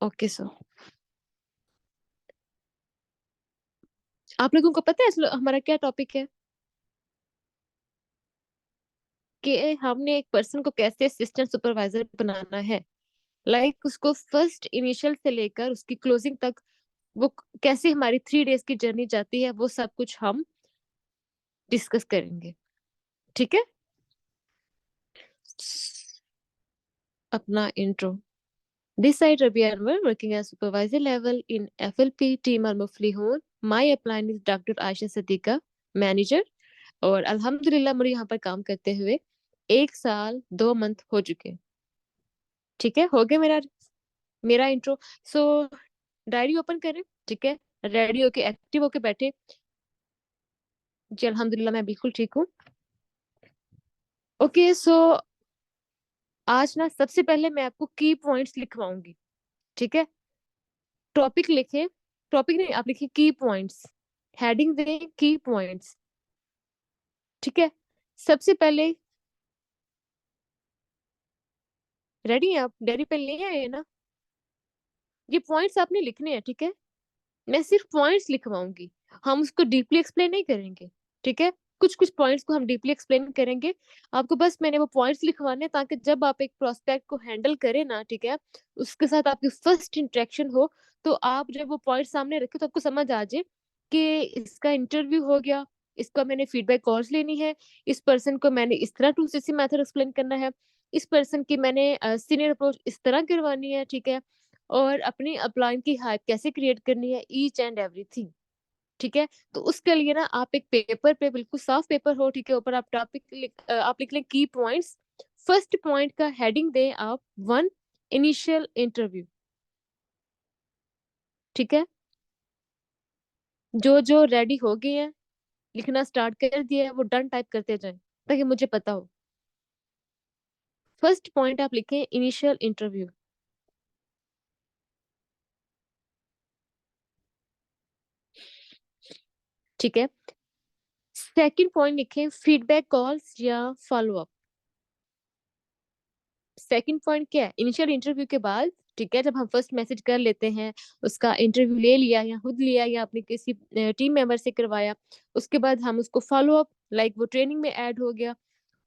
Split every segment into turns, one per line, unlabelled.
Okay so आप लोगों को पता है हमारा क्या टॉपिक है? कि हमने एक पर्सन को कैसे असिस्टेंट सुपरवाइजर बनाना है। उसको फर्स्ट इनिशियल से लेकर उसकी क्लोजिंग तक वो कैसे हमारी 3 डेज की जर्नी जाती है, वो सब कुछ हम डिस्कस करेंगे। ठीक है। अपना intro. This side Rabi Anwar working as supervisor level in FLP team Al Muflihun. My upline is Dr. Aisha Sadiqa, manager। और अल्हम्दुलिल्लाह मुझे यहाँ पर काम करते हुए 1 साल 2 मंथ हो चुके। ठीक है, हो गया मेरा मेरा इंट्रो। सो डायरी ओपन करें। ठीक है, रेडी होके एक्टिव होके बैठे। जी अल्हम्दुलिल्लाह मैं बिल्कुल ठीक हूँ। ओके सो आज ना सबसे पहले मैं आपको की पॉइंट्स लिखवाऊंगी। ठीक है, टॉपिक लिखे, टॉपिक नहीं आप लिखिए की पॉइंट्स, हेडिंग दें की पॉइंट्स। ठीक है, सबसे पहले रेडी हैं आप? डायरी पेन ले आए ना? ये पॉइंट्स आपने लिखने हैं। ठीक है, मैं सिर्फ पॉइंट्स लिखवाऊंगी, हम उसको डीपली एक्सप्लेन नहीं करेंगे। ठीक है, कुछ कुछ पॉइंट्स को हम डीपली एक्सप्लेन करेंगे। आपको बस मैंने वो पॉइंट्स लिखवाने हैं ताकि जब आप एक प्रोस्पेक्ट को हैंडल करें ना, ठीक है, उसके साथ आपकी फर्स्ट इंटरेक्शन हो, तो आप जब वो पॉइंट सामने रखे तो आपको समझ आ जाए कि इसका इंटरव्यू हो गया, इसका मैंने फीडबैक कॉल्स लेनी है, इस पर्सन को मैंने इस तरह 2cc मेथड एक्सप्लेन करना है, इस पर्सन की मैंने सीनियर अप्रोच इस तरह करवानी है। ठीक है, और अपनी अपलाइन की हाइप कैसे क्रिएट करनी है, ईच एंड एवरीथिंग। ठीक है, तो उसके लिए ना आप एक पेपर पे, बिल्कुल साफ पेपर हो, ठीक है, ऊपर आप आप लिख लें की पॉइंट्स। फर्स्ट पॉइंट का हेडिंग दें आप 1 इनिशियल इंटरव्यू। ठीक है, जो जो रेडी हो गए हैं, लिखना स्टार्ट कर दिया है, वो डन टाइप करते जाएं ताकि मुझे पता हो। फर्स्ट पॉइंट आप लिखें इनिशियल इंटरव्यू। ठीक है, सेकंड पॉइंट लिखें फीडबैक कॉल्स या फॉलो अप। सेकंड पॉइंट क्या है? इनिशियल इंटरव्यू के बाद, ठीक है, जब हम फर्स्ट मैसेज कर लेते हैं, उसका इंटरव्यू ले लिया या खुद लिया या अपने किसी टीम मेंबर से करवाया, उसके बाद हम उसको फॉलो अप, वो ट्रेनिंग में ऐड हो गया,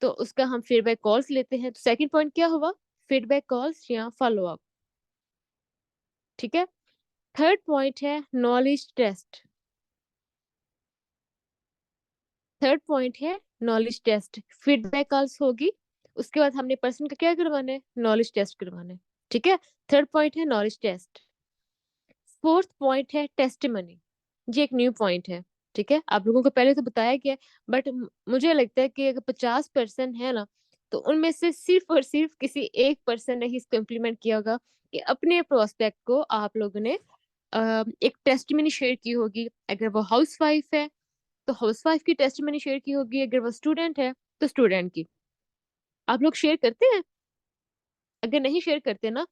तो उसका हम फीडबैक कॉल्स लेते हैं। तो सेकंड पॉइंट क्या हुआ? फीडबैक कॉल्स या फॉलो अप। ठीक है, थर्ड पॉइंट है नॉलेज टेस्ट। थर्ड पॉइंट है नॉलेज टेस्ट। फीडबैक कॉल्स होगी, उसके बाद हमने पर्सन का क्या करवाना है? नॉलेज टेस्ट करवाना है। ठीक है, थर्ड पॉइंट है नॉलेज टेस्ट। फोर्थ पॉइंट है टेस्टिमनी। ये एक न्यू पॉइंट है। ठीक है, आप लोगों को पहले तो बताया गया, बट मुझे लगता है कि अगर 50% है ना, तो उनमें से सिर्फ और सिर्फ किसी एक पर्सन ने ही इसको इम्प्लीमेंट किया होगा कि अपने प्रोस्पेक्ट को आप लोगों ने एक टेस्टिमनी शेयर की होगी। अगर वो हाउस वाइफ है तो हाउस वाइफ की टेस्टिमनी शेयर की होगी, अगर वो स्टूडेंट है तो स्टूडेंट की। आप लोग शेयर करते हैं? अगर नहीं शेयर करते ना,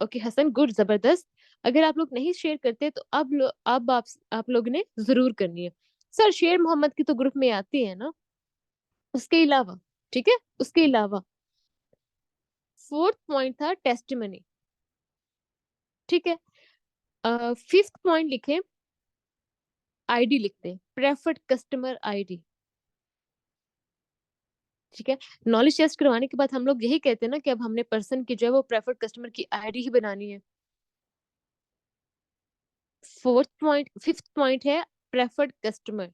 ओके हसन, गुड, जबरदस्त। अगर आप लोग नहीं शेयर करते तो अब आप लोग ने जरूर करनी है। सर शेर मोहम्मद की तो ग्रुप में आती है ना, उसके अलावा। ठीक है, उसके अलावा फोर्थ पॉइंट था टेस्टिमनी। ठीक है, फिफ्थ पॉइंट लिखे, आईडी लिखते हैं, प्रेफर्ड कस्टमर आईडी। ठीक है, नॉलेज टेस्ट करवाने के बाद हम लोग यही कहते हैं ना कि अब हमने पर्सन की जो है वो प्रेफर्ड कस्टमर की आईडी ही बनानी है। फोर्थ पॉइंट, फिफ्थ पॉइंट है प्रेफर्ड कस्टमर,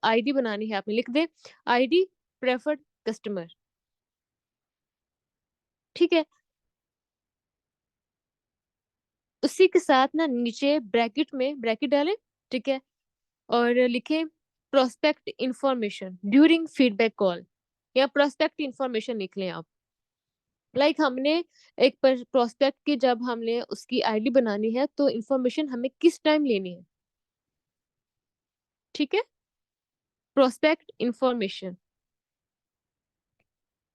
आईडी बनानी है, आपने लिख दे आईडी प्रेफर्ड कस्टमर। ठीक है, उसी के साथ ना नीचे ब्रैकेट में ब्रैकेट डालें। ठीक है, और लिखे prospect information during feedback call, या प्रोस्पेक्ट इंफॉर्मेशन लिख लें आप। हमने एक प्रोस्पेक्ट की जब हमने उसकी आईडी बनानी है तो इंफॉर्मेशन हमें किस टाइम लेनी है। ठीक है, प्रोस्पेक्ट इंफॉर्मेशन।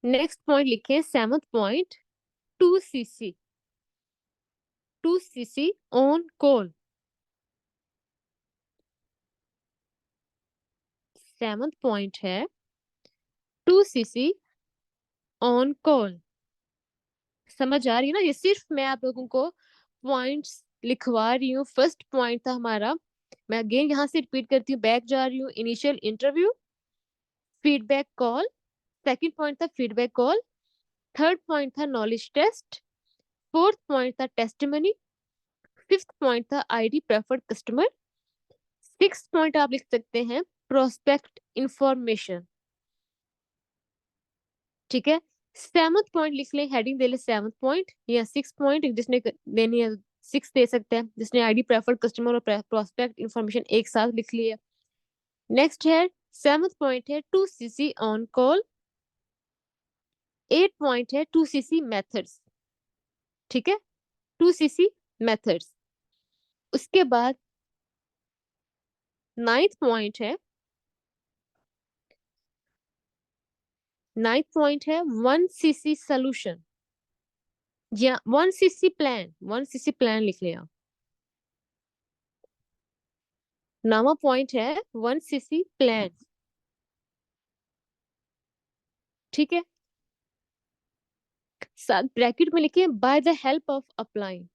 नेक्स्ट पॉइंट लिखे seventh point, 2cc, 2cc on call. Seventh point है 2cc ऑन कॉल। समझ आ रही है ना? ये सिर्फ मैं आप लोगों को पॉइंट्स लिखवा रही हूँ। फर्स्ट पॉइंट था हमारा, मैं अगेन यहाँ से रिपीट करती हूँ, बैक जा रही हूँ, initial interview, feedback call. Second point था फीडबैक कॉल। थर्ड पॉइंट था नॉलेज टेस्ट। फोर्थ पॉइंट था टेस्टिमनी। फिफ्थ पॉइंट था ID preferred customer. Six point आप लिख सकते हैं प्रोस्पेक्ट इंफॉर्मेशन। ठीक है, सेवंथ पॉइंट लिख लें, हेडिंग दे ले सेवंथ पॉइंट, या सिक्स पॉइंट, जिसने देनी है सिक्स दे सकते हैं, जिसने आईडी प्रेफर्ड कस्टमर और प्रोस्पेक्ट इंफॉर्मेशन एक साथ लिख लिया। नेक्स्ट है सेवंथ पॉइंट है two CC on call. Eight point है टू सीसी मेथड्स। ठीक है, टू सीसी मेथड्स। उसके बाद नाइन्थ पॉइंट है, वन सीसी सोल्यूशन या one CC plan, one CC plan लिख लिया। नवा पॉइंट है वन सीसी प्लान। ठीक है, साथ ब्रैकेट में लिखिए bye the help of applying.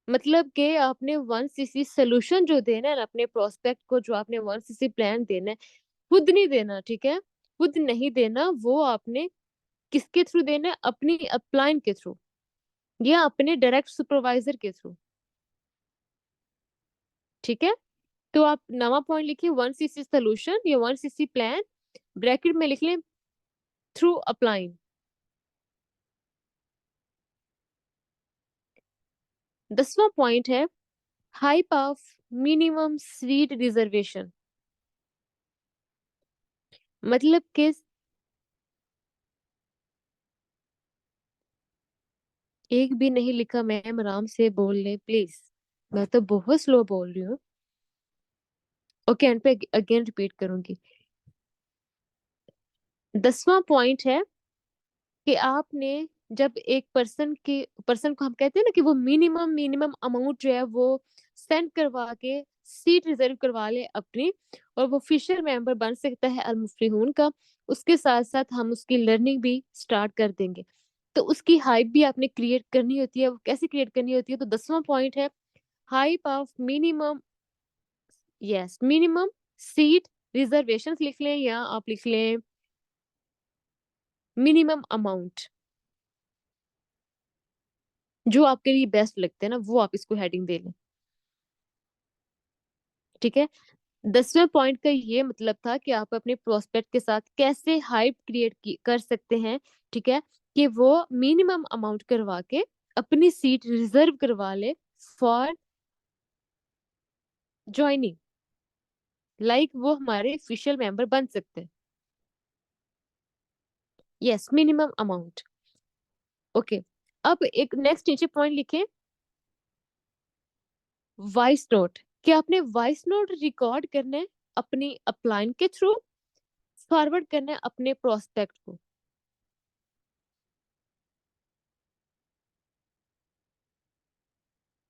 मतलब कि आपने वन सीसी सोल्यूशन जो देना है ना अपने प्रोस्पेक्ट को, जो आपने वन सीसी प्लान देना है, खुद नहीं देना। ठीक है, खुद नहीं देना, वो आपने किसके थ्रू देना है, अपनी अपलाइन के थ्रू या अपने डायरेक्ट सुपरवाइजर के थ्रू। ठीक है, तो आप नवा पॉइंट लिखिए वन सीसी सोल्यूशन या वन सीसी प्लान, ब्रैकेट में लिख लें थ्रू अप्लाइंग। 10वां पॉइंट है hype of minimum seat reservation. मतलब कि एक भी नहीं लिखा मैम, आराम से बोल ले प्लीज, मैं तो बहुत स्लो बोल रही हूँ। ओके, एंड पे अगेन रिपीट करूंगी। 10वां पॉइंट है कि आपने जब एक पर्सन को हम कहते हैं ना कि वो मिनिमम अमाउंट जो है वो सेंड करवा के सीट रिजर्व करवा ले अपनी, और वो ऑफिशियल मेंबर बन सकता है अल मुफ्लिहून का। उसके साथ साथ हम उसकी लर्निंग भी स्टार्ट कर देंगे। तो उसकी हाइप भी आपने क्रिएट करनी होती है। वो कैसे क्रिएट करनी होती है, तो 10वां पॉइंट है hype of minimum, yes minimum seat reservation लिख लें, या आप लिख लें मिनिमम अमाउंट, जो आपके लिए बेस्ट लगते हैं ना वो आप इसको हेडिंग दे लें। ठीक है, 10वें पॉइंट का ये मतलब था कि आप अपने प्रोस्पेक्ट के साथ कैसे हाइप क्रिएट कर सकते हैं। ठीक है, कि वो मिनिमम अमाउंट करवा के अपनी सीट रिजर्व करवा ले फॉर ज्वाइनिंग, लाइक वो हमारे ऑफिशियल मेंबर बन सकते हैं। Yes, minimum amount. ओके, अब एक नेक्स्ट नीचे पॉइंट लिखें वॉइस नोट। क्या आपने वॉइस नोट रिकॉर्ड करना है अपनी अपलाइन के थ्रू, फॉरवर्ड करना है अपने प्रोस्पेक्ट को।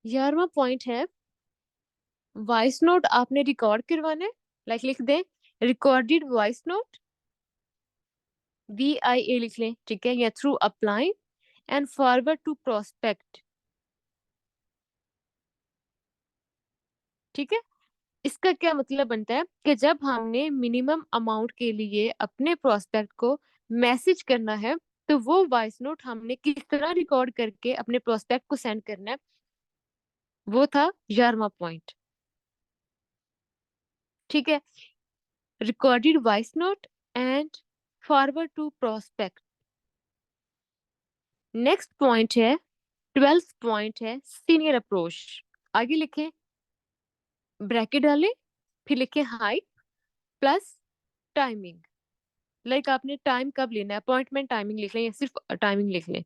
11वां पॉइंट है वॉइस नोट आपने रिकॉर्ड करवाना है, लाइक लिख दें रिकॉर्डेड वॉइस नोट, VIA लिख लें। ठीक है, या through apply and forward to prospect. ठीक है, इसका क्या मतलब बनता है कि जब हमने मिनिमम अमाउंट के लिए अपने प्रोस्पेक्ट को मैसेज करना है, तो वो वॉइस नोट हमने किस तरह रिकॉर्ड करके अपने प्रोस्पेक्ट को सेंड करना है, वो था 11वां पॉइंट। ठीक है, recorded voice note and forward to prospect. Next point है 12th पॉइंट है सीनियर अप्रोच। आगे लिखें, ब्रैकेट डालें, फिर लिखें हाइप प्लस टाइमिंग। लाइक आपने टाइम कब लेना है, अपॉइंटमेंट टाइमिंग लिख लें या सिर्फ टाइमिंग लिख लें।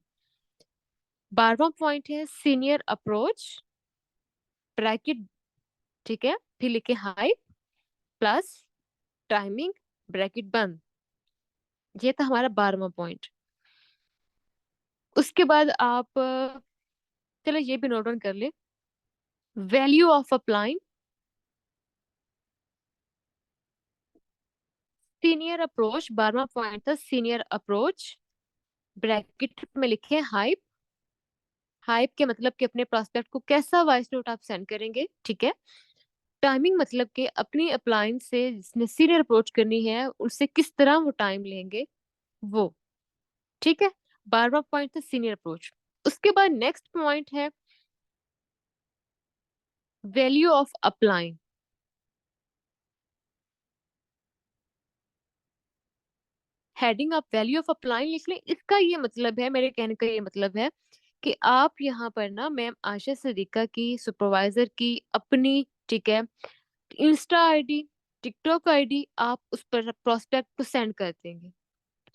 12वां पॉइंट है सीनियर अप्रोच, ब्रैकेट। ठीक है, फिर लिखें हाइप प्लस टाइमिंग, ब्रैकेट बंद। ये था हमारा 12वां पॉइंट। उसके बाद आप चलो ये भी नोट डाउन कर ले, value of applying senior approach. 12वां पॉइंट था सीनियर अप्रोच, ब्रैकेट में लिखे हाइप हाइप के मतलब कि अपने प्रोस्पेक्ट को कैसा वॉइस नोट आप सेंड करेंगे, ठीक है। टाइमिंग मतलब कि अपनी अप्लायंस से जिसने सीनियर अप्रोच करनी है उससे किस तरह वो टाइम लेंगे, वो, ठीक है। 12वां पॉइंट था सीनियर अप्रोच। उसके बाद नेक्स्ट पॉइंट है वैल्यू ऑफ अप्लाइंग। हेडिंग आप वैल्यू ऑफ अप्लाइंग लिख लें। इसका ये मतलब है, मेरे कहने का ये मतलब है कि आप यहाँ पर ना मैम आशा सदीका की सुपरवाइजर की अपनी, ठीक है, इंस्टा आईडी, टिकटॉक आईडी आप उस पर प्रोस्पेक्ट को सेंड कर देंगे,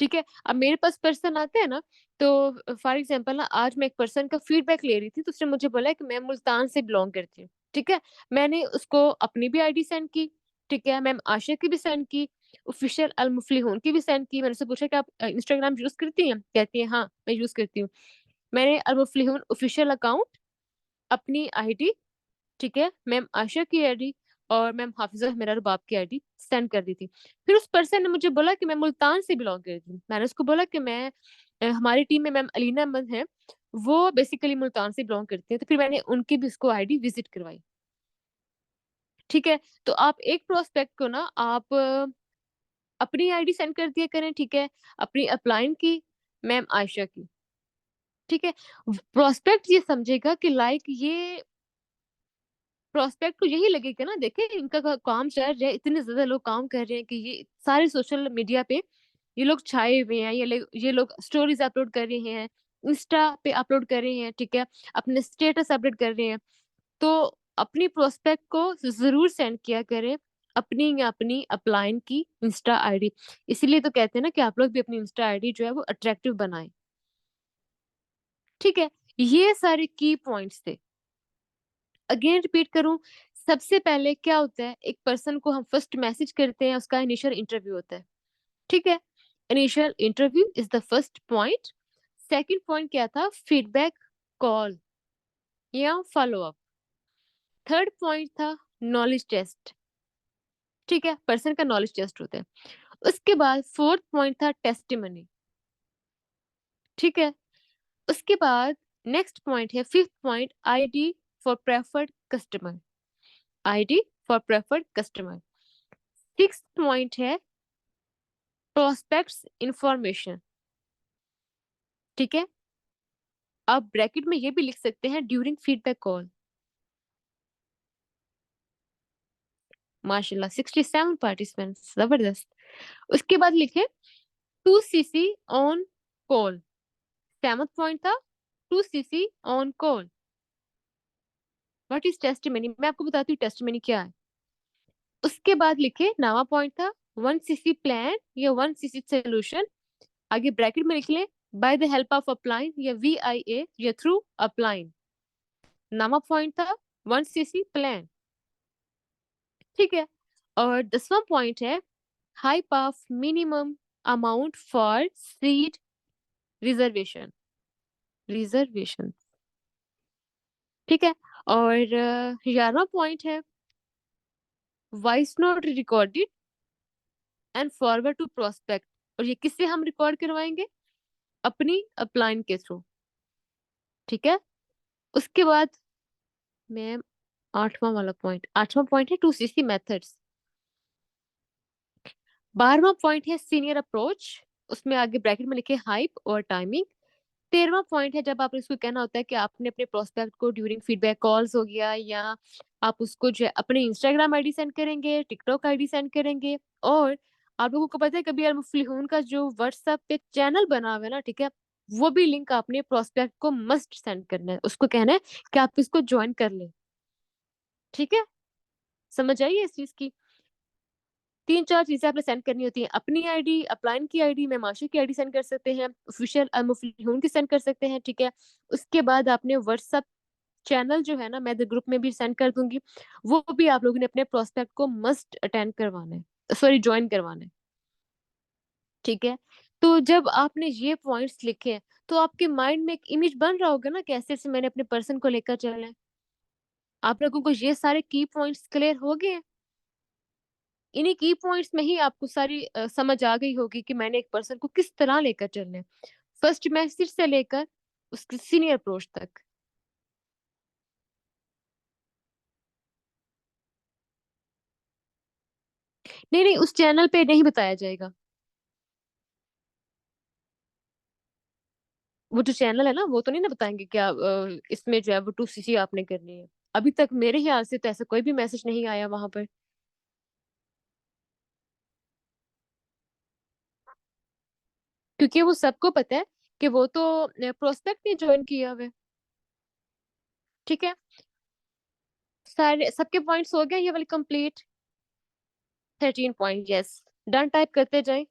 ठीक है। अब मेरे पास पर्सन आते हैं ना, तो फॉर एग्जांपल ना आज मैं एक पर्सन का फीडबैक ले रही थी, तो उसने मुझे बोला कि मैं मुल्तान से बिलोंग करती हूँ, ठीक है। मैंने उसको अपनी भी आईडी सेंड की, ठीक है, मैम आशा की भी सेंड की, ऑफिशियल अल मुफलिहून की भी सेंड की। मैंने उससे पूछा कि आप इंस्टाग्राम यूज करती हैं, कहती है हाँ मैं यूज करती हूँ। मैंने अल मुफलिहून ऑफिशियल अकाउंट, अपनी आईडी, ठीक है, मैम आशा की आईडी और मैम हाफिजा मेरा रुबाब की आईडी सेंड कर दी थी। फिर उस पर्सन ने मुझे बोला कि मैं मुल्तान से बिलोंग करती हूँ। मैंने उसको बोला कि मैं हमारी टीम में मैम अलीना अहमद है, वो बेसिकली मुल्तान से बिलोंग करती है। तो फिर मैंने उनकी भी उसको आईडी विजिट करवाई, ठीक है। तो आप एक प्रोस्पेक्ट को ना आप अपनी आईडी सेंड कर दिया करें, ठीक है, अपनी अपलाइन की, मैम आयशा की, ठीक है। प्रोस्पेक्ट ये समझेगा कि लाइक ये प्रोस्पेक्ट को यही लगेगा ना, देखे इनका काम चल रहा है, इतने ज्यादा लोग काम कर रहे हैं कि ये सारे सोशल मीडिया पे ये लोग छाए हुए हैं, ये लोग स्टोरीज अपलोड कर रहे हैं, इंस्टा पे अपलोड कर रहे हैं, ठीक है, अपने स्टेटस अपडेट कर रहे हैं। तो अपनी प्रोस्पेक्ट को जरूर सेंड किया करें अपनी या अपनी अपलाइन की इंस्टा आईडी। इसीलिए तो कहते हैं ना कि आप लोग भी अपनी इंस्टा आईडी जो है वो अट्रैक्टिव बनाएं, ठीक है। ये सारे की पॉइंट्स थे। अगेन रिपीट करूं, सबसे पहले क्या होता है, एक पर्सन को हम फर्स्ट मैसेज करते हैं, उसका इनिशियल इंटरव्यू होता है, ठीक है। Initial interview is the first point. Second point क्या था, फीडबैक कॉल या फॉलो अप। थर्ड पॉइंट था नॉलेज टेस्ट, ठीक है, पर्सन का नॉलेज टेस्ट होता है। उसके बाद फोर्थ पॉइंट था टेस्टिमनी, ठीक है। उसके बाद नेक्स्ट पॉइंट है fifth point, ID for preferred customer, ID for preferred customer. Six point है प्रोस्पेक्ट्स इंफॉर्मेशन, ठीक है। आप ब्रैकेट में ये भी लिख सकते हैं ड्यूरिंग फीडबैक कॉल। माशाल्लाह 67 पार्टिसिपेंट्स, जबरदस्त। उसके बाद लिखे to CC on call. Seventh point था to CC on call. What is testimony, मैं आपको बताती हूँ टेस्टिमनी क्या है। उसके बाद लिखे नावा पॉइंट था वन सीसी प्लान या वन सीसी सोल्यूशन, आगे ब्रैकेट में लिख ले by the help of upline या VIA या थ्रू अपलाइन। नामा पॉइंट था वन सीसी प्लान, ठीक है। और 10वां पॉइंट है hype of minimum amount for seat reservation, reservation, ठीक है। और 11वां पॉइंट है voice note recorded and forward to prospect. और ये किससे हम रिकॉर्ड करवाएंगे, अपनी अपलाइन के थ्रू, ठीक है। उसके बाद मैम आठवां पॉइंट है टू सीसी मेथड्स। 12वां पॉइंट है सीनियर अप्रोच, उसमें आगे ब्रैकेट में लिखे हाइप और टाइमिंग। 13वां पॉइंट है जब आप इसको कहना होता है कि आपने अपने प्रोस्पेक्ट को ड्यूरिंग फीडबैक कॉल्स हो गया, या आप उसको जो है अपने इंस्टाग्राम आईडी सेंड करेंगे, टिकटॉक आईडी सेंड करेंगे। और आप लोगों को पता है कभी अलमुफ्लिहून का जो व्हाट्सएप पे चैनल बना हुआ है ना, ठीक है, वो भी लिंक आपने प्रोस्पेक्ट को मस्ट सेंड करना है, उसको कहना है कि आप इसको ज्वाइन कर लें, ठीक है। समझ आइए इस चीज की। तीन चार चीजें आपने सेंड करनी होती हैं, अपनी आईडी, अपलाइन की आईडी, मैं माशा की आईडी सेंड कर सकते हैं, ऑफिशियल अलमुफ्लिहून की सेंड कर सकते हैं, ठीक है। उसके बाद आपने व्हाट्सएप चैनल जो है ना, मैं द ग्रुप में भी सेंड कर दूंगी, वो भी आप लोगों ने अपने प्रोस्पेक्ट को मस्ट अटेंड करवाना है, सॉरी ज्वाइन करवाना है, ठीक है। तो जब आपने ये पॉइंट्स लिखे हैं, तो आपके माइंड में एक इमेज बन रहा होगा ना कैसे से मैंने अपने पर्सन को लेकर चलना है। आप लोगों को ये सारे की पॉइंट्स क्लियर हो गए हैं। इन्हीं की पॉइंट्स में ही आपको सारी समझ आ गई होगी कि मैंने एक पर्सन को किस तरह लेकर चलना है, फर्स्ट मैसेज से लेकर उसके सीनियर अप्रोच तक। नहीं नहीं, उस चैनल पे नहीं बताया जाएगा। वो जो चैनल है ना, वो तो नहीं ना बताएंगे क्या इसमें जो है वो 2cc आपने करनी है। अभी तक मेरे ख्याल से तो ऐसा कोई भी मैसेज नहीं आया वहां पर। क्योंकि वो सबको पता है कि वो तो प्रोस्पेक्ट नहीं ज्वाइन किया हुआ है। ठीक है, सारे सबके पॉइंट्स हो गए ये वाली complete. 13 point, yes. Done type करते जाएं।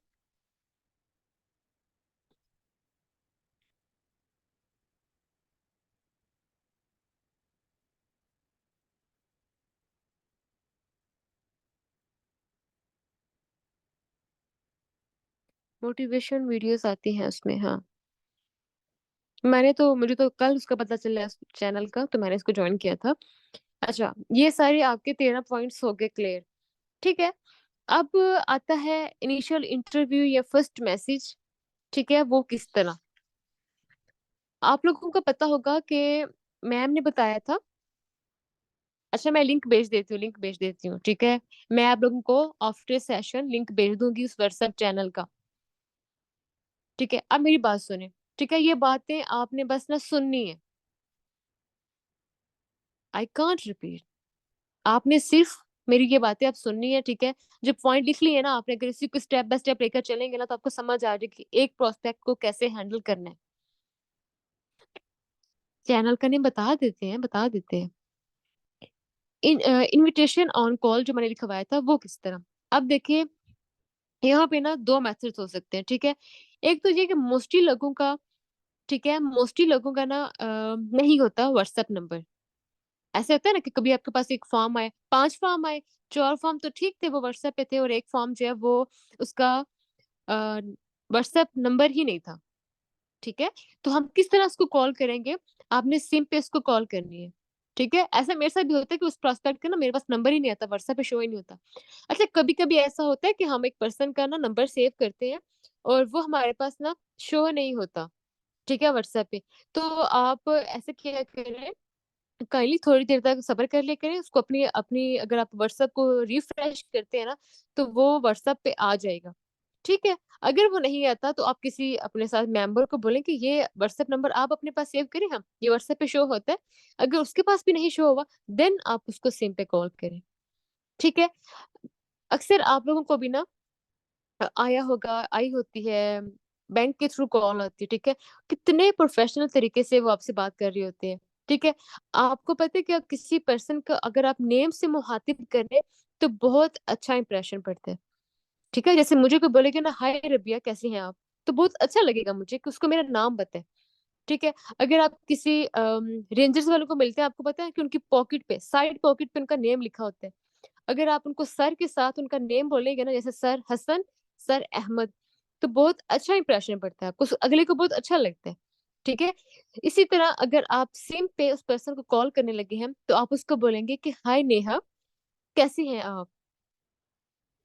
मोटिवेशन वीडियोस आती हैं उसमें, हाँ। मुझे तो कल उसका पता चला चैनल का, तो मैंने इसको ज्वाइन किया था। अच्छा, ये सारे आपके 13 पॉइंट्स हो गए क्लियर। ठीक है, अब आता है इनिशियल इंटरव्यू या फर्स्ट मैसेज। ठीक है, वो किस तरह। आप लोगों को पता होगा कि मैम ने बताया था। अच्छा, मैं लिंक भेज देती हूँ, ठीक है। मैं आप लोगों को आफ्टर सेशन लिंक भेज दूंगी उस व्हाट्सएप चैनल का। ठीक है, अब मेरी बात सुने। ठीक है, ये बातें आपने बस ना सुननी है। I can't repeat. आपने सिर्फ मेरी ये बातें आप सुननी है, ठीक है। जो पॉइंट लिख लिए ना आपने, अगर इसी को स्टेप बाय स्टेप लेकर चलेंगे ना, तो आपको समझ आ जाएगी कि एक प्रोस्पेक्ट को कैसे हैंडल करना है। चैनल का नेम बता देते हैं। इनविटेशन ऑन कॉल जो मैंने लिखवाया था वो किस तरह। अब देखिए, यहाँ पे ना दो मेथड्स हो सकते हैं, ठीक है। एक तो ये कि मोस्टली लोगों का, ठीक है, मोस्टली लोगों का ना नहीं होता व्हाट्सएप नंबर। ऐसे होता है ना कि कभी आपके पास एक फॉर्म आए, 5 फॉर्म आए, 4 फॉर्म तो ठीक थे, वो व्हाट्सएप पे थे, और एक फॉर्म जो है वो उसका व्हाट्सएप नंबर ही नहीं था। ठीक है, तो हम किस तरह उसको कॉल करेंगे। आपने सिम पे उसको कॉल करनी है। ठीक है, ऐसा मेरे साथ भी होता है कि उस प्रोस्पेक्ट का ना मेरे पास नंबर ही नहीं आता, व्हाट्सएप पे शो ही नहीं होता। अच्छा, कभी कभी ऐसा होता है कि हम एक पर्सन का ना नंबर सेव करते हैं और वो हमारे पास ना शो नहीं होता। ठीक है, व्हाट्सएप पे। तो आप ऐसे क्या करें, काइंडली थोड़ी देर तक सब्र कर लिया करें, उसको अपनी अपनी अगर आप व्हाट्सएप को रिफ्रेश करते हैं ना, तो वो व्हाट्सएप पे आ जाएगा। ठीक है, अगर वो नहीं आता तो आप किसी अपने साथ मेंबर को बोलें कि ये व्हाट्सएप नंबर आप अपने पास सेव करें, हम ये व्हाट्सएप पे शो होता है। अगर उसके पास भी नहीं शो हुआ, देन आप उसको सिम पे कॉल करें। ठीक है, अक्सर आप लोगों को भी ना आया होगा, आई होती है, बैंक के थ्रू कॉल आती है। ठीक है, कितने प्रोफेशनल तरीके से वो आपसे बात कर रहे होते हैं। ठीक है, आपको पता है कि आप किसी पर्सन का अगर आप नेम से मुहातिब करें तो बहुत अच्छा इंप्रेशन पड़ता है। ठीक है, जैसे मुझे कोई बोलेगा ना, हाय रबिया कैसी हैं आप, तो बहुत अच्छा लगेगा मुझे कि उसको मेरा नाम बताए। ठीक है, अगर आप किसी रेंजर्स वालों को मिलते हैं, आपको पता है कि उनकी पॉकेट पे, साइड पॉकेट पे उनका नेम लिखा होता है। अगर आप उनको सर के साथ उनका नेम बोलेंगे ना, जैसे सर हसन, सर अहमद, तो बहुत अच्छा इंप्रेशन पड़ता है आपको, अगले को बहुत अच्छा लगता है। ठीक है, इसी तरह अगर आप सिम पे उस पर्सन को कॉल करने लगे हैं, तो आप उसको बोलेंगे कि हाय नेहा, कैसी हैं आप।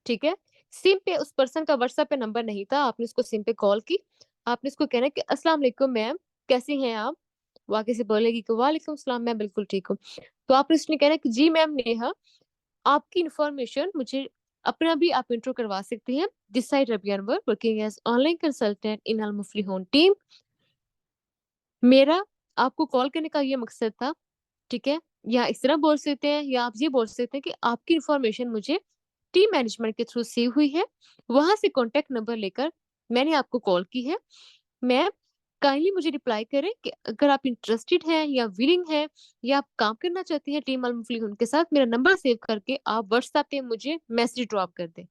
ठीक है, सिम पे उस पर्सन का व्हाट्सएप पे नंबर नहीं था, आपने उसको सिम पे कॉल की। आपने उसको कहना है कि अस्सलाम वालेकुम मैम, कैसी हैं आप। वो आगे से बोलेगी कि वालेकुम सलाम, मैं बिल्कुल ठीक हूँ। तो आपने उसने कहना है कि जी मैम नेहा, आपकी इंफॉर्मेशन मुझे अपना भी आप इंट्रो करवा सकती हैं। This side Rabi Anwar, working as online consultant in Al Muflihoon team. मेरा आपको कॉल करने का ये मकसद था। ठीक है, या इस तरह बोल सकते हैं, या आप ये बोल सकते हैं कि आपकी इंफॉर्मेशन मुझे टीम मैनेजमेंट के थ्रू सेव हुई है, वहां से कॉन्टेक्ट नंबर लेकर मैंने आपको कॉल की है। मैं काइंडली मुझे रिप्लाई करें कि अगर आप इंटरेस्टेड हैं या विलिंग हैं, या आप काम करना चाहती हैं टीम अल मुफलिहून के साथ, मेरा नंबर सेव करके आप व्हाट्सएप पे मुझे मैसेज ड्रॉप कर दें।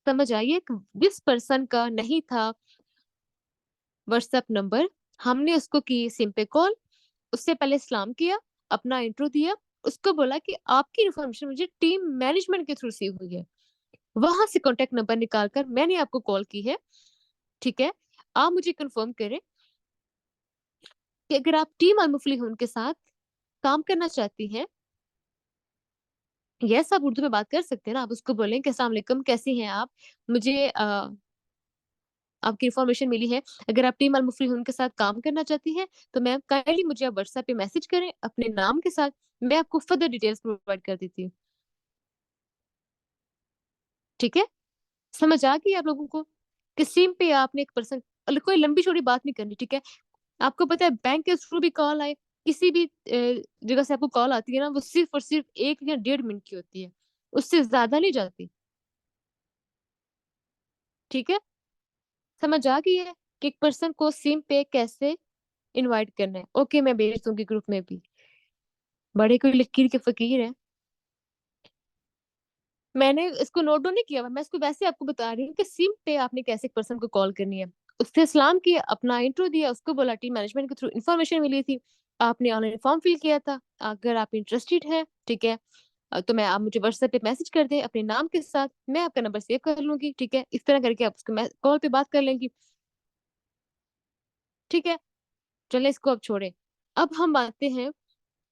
समझ आइए, जिस पर्सन का नहीं था व्हाट्सएप नंबर, हमने उसको की सिम पे कॉल, उससे पहले सलाम किया, अपना इंट्रो दिया, उसको बोला कि आपकी इन्फॉर्मेशन मुझे टीम मैनेजमेंट के थ्रू सी हुई है, वहां से कॉन्टेक्ट नंबर निकालकर मैंने आपको कॉल की है। ठीक है, आप मुझे कंफर्म करें कि अगर आप टीम अलमुफलिहून के साथ काम करना चाहती हैं। यस, आप उर्दू में बात कर सकते हैं ना, आप उसको बोलें कि अस्सलाम वालेकुम, कैसी हैं आप, मुझे आपकी इन्फॉर्मेशन मिली है, अगर आप टीम अलमुफलिहून के साथ काम करना चाहती हैं, तो मैम काइंडली मुझे आप व्हाट्सएप पे मैसेज करें अपने नाम के साथ, मैं आपको फर्दर डिटेल्स प्रोवाइड कर देती हूँ। ठीक है, समझ आ गई आप लोगों को कि सिम पे आपने एक पर्सन, कोई लंबी चौड़ी बात नहीं करनी, ठीक है। आपको पता है बैंक के थ्रू भी कॉल आए, किसी भी जगह से आपको कॉल आती है ना, वो सिर्फ और सिर्फ 1 या 1.5 मिनट की होती है, उससे ज्यादा नहीं जाती। ठीक है, समझ आ गई है कि एक पर्सन को सिम पे कैसे इनवाइट करना है। ओके, मैं भेज दूंगी ग्रुप में भी। बड़े कोई लकीर के फकीर है। मैंने इसको नोट डाउन नहीं किया हुआ, मैं इसको वैसे आपको बता रही हूँ कि सिम पे आपने कैसे एक पर्सन को कॉल करनी है। उससे सलाम किया, अपना इंट्रो दिया, उसको बोला टीम मैनेजमेंट के थ्रू इन्फॉर्मेशन मिली थी, आपने ऑनलाइन फॉर्म फिल किया था, अगर आप इंटरेस्टेड है, ठीक है, तो मैं, आप मुझे व्हाट्सएप पे मैसेज कर दें अपने नाम के साथ, मैं आपका नंबर सेव कर लूंगी, ठीक है, इस तरह करके आप उसको कॉल पे बात कर लेंगी। ठीक है, चले इसको अब छोड़े। अब हम आते हैं,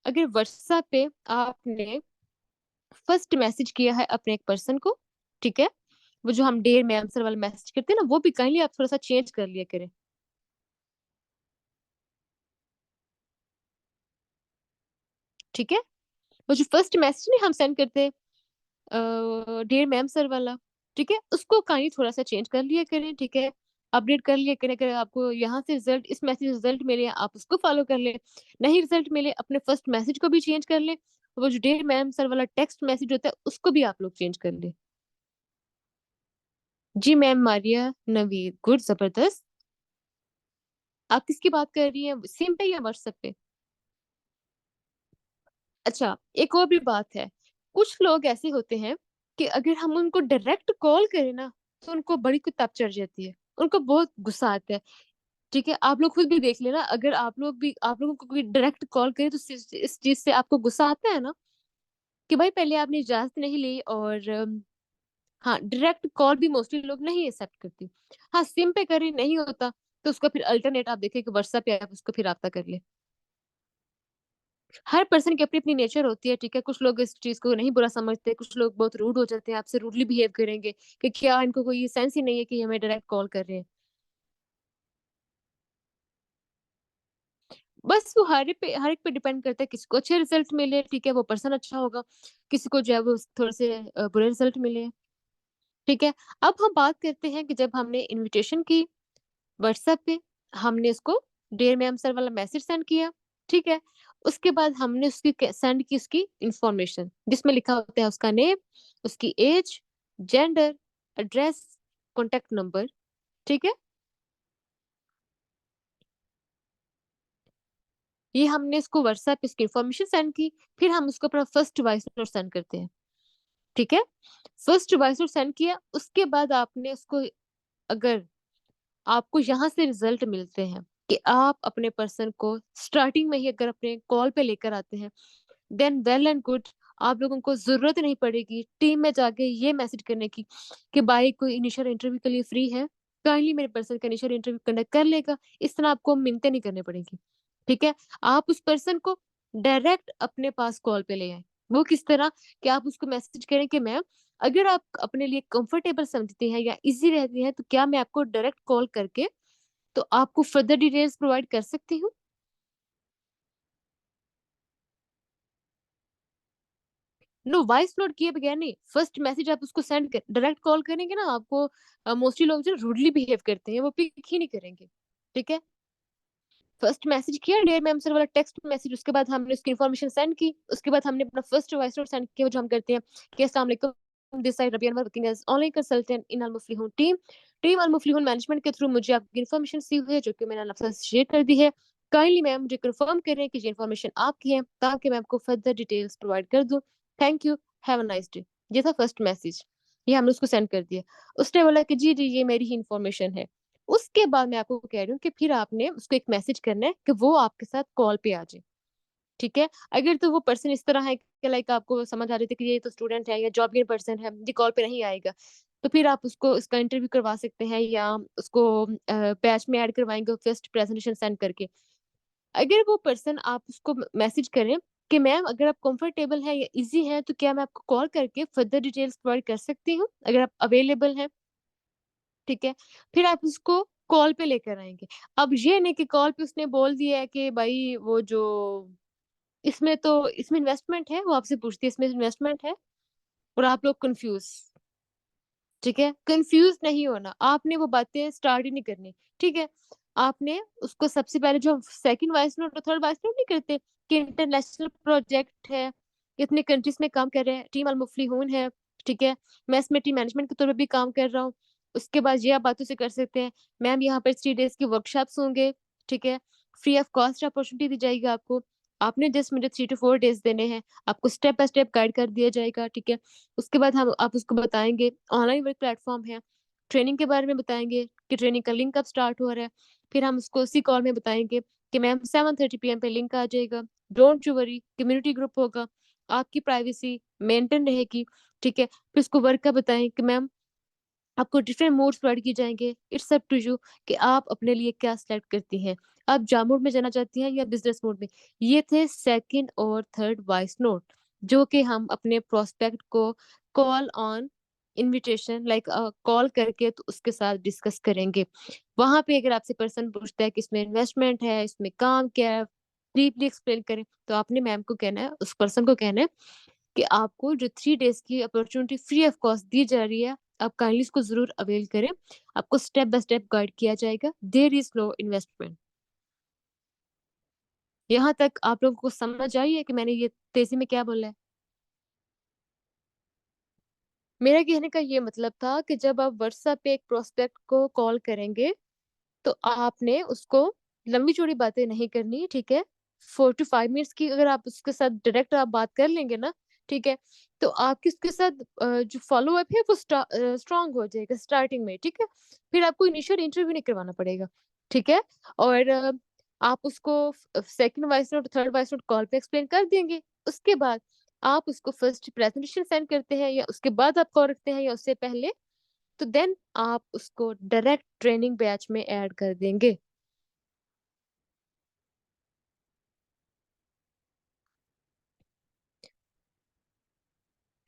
अगर व्हाट्सएप पे आपने फर्स्ट मैसेज किया है अपने एक पर्सन को, ठीक है, वो जो हम डेयर में आंसर वाला मैसेज करते हैं ना, वो भी काइंडली आप थोड़ा सा चेंज कर लिया करें। ठीक है, वो जो फर्स्ट मैसेज नहीं हम सेंड करते हैं डियर मैम सर वाला, ठीक है, उसको काइंडली थोड़ा सा चेंज कर लिया करें, ठीक है, अपडेट कर लिया करें। अगर आपको यहाँ से रिजल्ट, इस मैसेज रिजल्ट मिले, आप उसको फॉलो कर ले, नहीं रिजल्ट मिले, अपने फर्स्ट मैसेज को भी चेंज कर ले, वो जो डियर मैम सर वाला टेक्स्ट मैसेज होता है उसको भी आप लोग चेंज कर ले। जी मैम मारिया नवीद, गुड, जबरदस्त। आप किसकी बात कर रही हैं, सिम पे या व्हाट्सएप पे? अच्छा, एक और भी बात है, कुछ लोग ऐसे होते हैं कि अगर हम उनको डायरेक्ट कॉल करें ना, तो उनको बड़ी कुछ तप चढ़ जाती है, उनको बहुत गुस्सा आता है। ठीक है, आप लोग खुद भी देख लेना, अगर आप लोग भी, आप लोगों को कोई डायरेक्ट कॉल करे तो इस चीज से आपको गुस्सा आता है ना, कि भाई पहले आपने इजाजत नहीं ली, और हाँ, डायरेक्ट कॉल भी मोस्टली लोग नहीं एक्सेप्ट करती। हाँ, सिम पे करे नहीं होता, तो उसका फिर अल्टरनेट आप देखें कि व्हाट्सएप पे आप उसको फिर राब्ता कर ले। हर पर्सन की अपनी अपनी नेचर होती है, ठीक है, कुछ लोग इस चीज को नहीं बुरा समझते, कुछ लोग बहुत रूड हो जाते हैं, आपसे रूडली बिहेव करेंगे कि क्या इनको कोई सेंस ही नहीं है कि हमें डायरेक्ट कॉल कर रहे हैं। बस वो हर एक पे डिपेंड करता है, किसी को अच्छे रिजल्ट मिले, ठीक है, वो पर्सन अच्छा होगा, किसी को जो है वो थोड़े से बुरे रिजल्ट मिले। ठीक है, अब हम बात करते हैं कि जब हमने इनविटेशन की व्हाट्सएप पे, हमने उसको डियर मैम सर वाला मैसेज सेंड किया, ठीक है, उसके बाद हमने उसकी सेंड की उसकी इंफॉर्मेशन, जिसमें लिखा होता है उसका नेम, उसकी age, gender, address, contact number, ठीक है, ये हमने इसको व्हाट्सएप पे इसकी इंफॉर्मेशन सेंड की। फिर हम उसको अपना फर्स्ट वॉइस नोट सेंड करते हैं, ठीक है, फर्स्ट वॉइस नोट सेंड किया, उसके बाद आपने उसको, अगर आपको यहाँ से रिजल्ट मिलते हैं कि आप अपने पर्सन को स्टार्टिंग में ही अगर अपने कॉल पे लेकर आते हैं, देन वेल एंड गुड, आप लोगों को जरूरत नहीं पड़ेगी टीम में जाके ये मैसेज करने की कि भाई कोई इनिशियल इंटरव्यू के लिए फ्री है, काइंडली मेरे पर्सन का इनिशियल इंटरव्यू कंडक्ट कर लेगा। इस तरह आपको मिन्नतें नहीं करनी पड़ेगी, ठीक है। आप उस पर्सन को डायरेक्ट अपने पास कॉल पे ले आए। वो किस तरह, कि आप उसको मैसेज करें कि मैम, अगर आप अपने लिए कंफर्टेबल समझते हैं या इजी रहती है, तो क्या मैं आपको डायरेक्ट कॉल करके तो आपको फर्दर डिटेल्स प्रोवाइड कर सकती हूँ। नो, वॉइस नोट किए बगैर नहीं, फर्स्ट मैसेज आप उसको सेंड कर, डायरेक्ट कॉल करेंगे ना आपको, मोस्टली लोग जो रूडली बिहेव करते हैं वो पिक ही नहीं करेंगे, ठीक है। फर्स्ट मैसेज किया डियर मैम सर वाला टेक्स्ट मैसेज, उसके बाद हमने उसकी इन्फॉर्मेशन सेंड की, उसके बाद हमने अपना फर्स्ट वॉइस नोट सेंड किया, जो हम करते हैं कि अस्सलाम वालेकुम, this side Rabia working as online consultant in Al Muflihoon team, team Al Muflihoon management के थ्रू मुझे आपकी इन्फॉर्मेशन सी हुई है, जो कि मैंने आपके साथ शेयर कर दी है। काइंडली मैम मुझे कंफर्म करें कि ये इन्फॉर्मेशन आपकी है, ताकि मैं आपको फर्दर डिटेल्स प्रोवाइड कर दूं। Thank you, have a nice day. ये था फर्स्ट मैसेज, ये हमने उसको सेंड कर दिया। उसने बोला कि जी जी ये मेरी ही इन्फॉर्मेशन है। उसके बाद मैं आपको कह रही हूँ कि फिर आपने उसको एक मैसेज करना है कि वो आपके साथ कॉल पे आ जाए, ठीक है। अगर तो वो पर्सन इस तरह है कि लाइक आपको समझ आ रही थी कि ये तो स्टूडेंट है या जॉब गिवन पर्सन है, ये कॉल पे नहीं आएगा, तो फिर आप उसको इसका इंटरव्यू करवा सकते हैं, या उसको बैच में ऐड करवाएंगे फर्स्ट प्रेजेंटेशन सेंड करके। अगर वो पर्सन, आप उसको मैसेज करें कि मैम अगर आप कंफर्टेबल है या इजी है, तो क्या मैं आपको कॉल करके फर्दर डिटेल्स प्रोवाइड कर सकती हूँ, अगर आप अवेलेबल हैं, ठीक है। फिर आप उसको कॉल पे लेकर आएंगे। अब ये नहीं कि कॉल पे उसने बोल दिया है कि भाई वो जो, इसमें तो, इसमें इन्वेस्टमेंट है, वो आपसे पूछती है इसमें इन्वेस्टमेंट है, और आप लोग कंफ्यूज। ठीक है, कंफ्यूज नहीं होना, आपने वो बातें स्टार्ट ही नहीं करनी। ठीक है, आपने उसको सबसे पहले जो सेकंड वॉइस नोट और थर्ड वॉइस नोट नहीं करते कि इंटरनेशनल प्रोजेक्ट है, इतने कंट्रीज में काम कर रहे हैं, टीम अलमुफ्लिहून है, ठीक है, मैं इसमें टीम मैनेजमेंट के तौर पर भी काम कर रहा हूँ। उसके बाद ये आप बातों से कर सकते हैं, मैम यहाँ पर 3 डेज की वर्कशॉप्स होंगे, ठीक है, फ्री ऑफ कॉस्ट अपॉर्चुनिटी दी जाएगी आपको, आपने जस्ट मुझे 3 to 4 डेज देने हैं, आपको स्टेप बाय स्टेप गाइड कर दिया जाएगा। ठीक है, उसके बाद हम आप उसको बताएंगे ऑनलाइन वर्क प्लेटफॉर्म है, ट्रेनिंग के बारे में बताएंगे कि ट्रेनिंग का लिंक कब स्टार्ट हो रहा है, फिर हम उसको उसी कॉल में बताएंगे कि मैम 7:30 PM पे लिंक आ जाएगा, don't you worry, community group होगा, आपकी प्राइवेसी मेंटेन रहेगी। ठीक है, फिर उसको वर्क का बताएं कि मैम आपको डिफरेंट मोड्स प्रोवाइड किए जाएंगे, इट्स अप टू यू कि आप अपने लिए क्या सिलेक्ट करती हैं, आप जॉब मोड में जाना चाहती हैं या बिजनेस मोड में। ये थे सेकंड और थर्ड वॉइस नोट जो कि हम अपने प्रोस्पेक्ट को call on invitation like call करके तो उसके साथ डिस्कस करेंगे। वहां पे अगर आपसे पर्सन पूछता है कि इसमें इन्वेस्टमेंट है, इसमें काम क्या है, डीपली एक्सप्लेन करें, तो आपने मैम को कहना है, उस पर्सन को कहना है कि आपको जो 3 डेज की अपॉर्चुनिटी फ्री ऑफ कॉस्ट दी जा रही है, आप काइंडली इसको जरूर अवेल करें, आपको स्टेप बाय स्टेप गाइड किया जाएगा, देयर इज नो इन्वेस्टमेंट। यहाँ तक आप लोगों को समझ आई है कि मैंने ये तेजी में क्या बोला है? मेरा कहने का ये मतलब था कि जब आप व्हाट्सएप पे एक प्रोस्पेक्ट को कॉल करेंगे तो आपने उसको लंबी चौड़ी बातें नहीं करनी। ठीक है, 4 to 5 मिनट्स की अगर आप उसके साथ डायरेक्ट आप बात कर लेंगे ना, ठीक है, तो आपकी उसके साथ जो फॉलो अप है वो स्ट्रांग हो जाएगा स्टार्टिंग में। ठीक है, फिर आपको इनिशियल इंटरव्यू नहीं करवाना पड़ेगा। ठीक है, और आप उसको second voice note third voice note call पे एक्सप्लेन कर देंगे। उसके बाद आप उसको फर्स्ट प्रेजेंटेशन सेंड करते हैं या उसके बाद आप कॉल रखते हैं या उससे पहले, तो देन आप उसको डायरेक्ट ट्रेनिंग बैच में ऐड कर देंगे।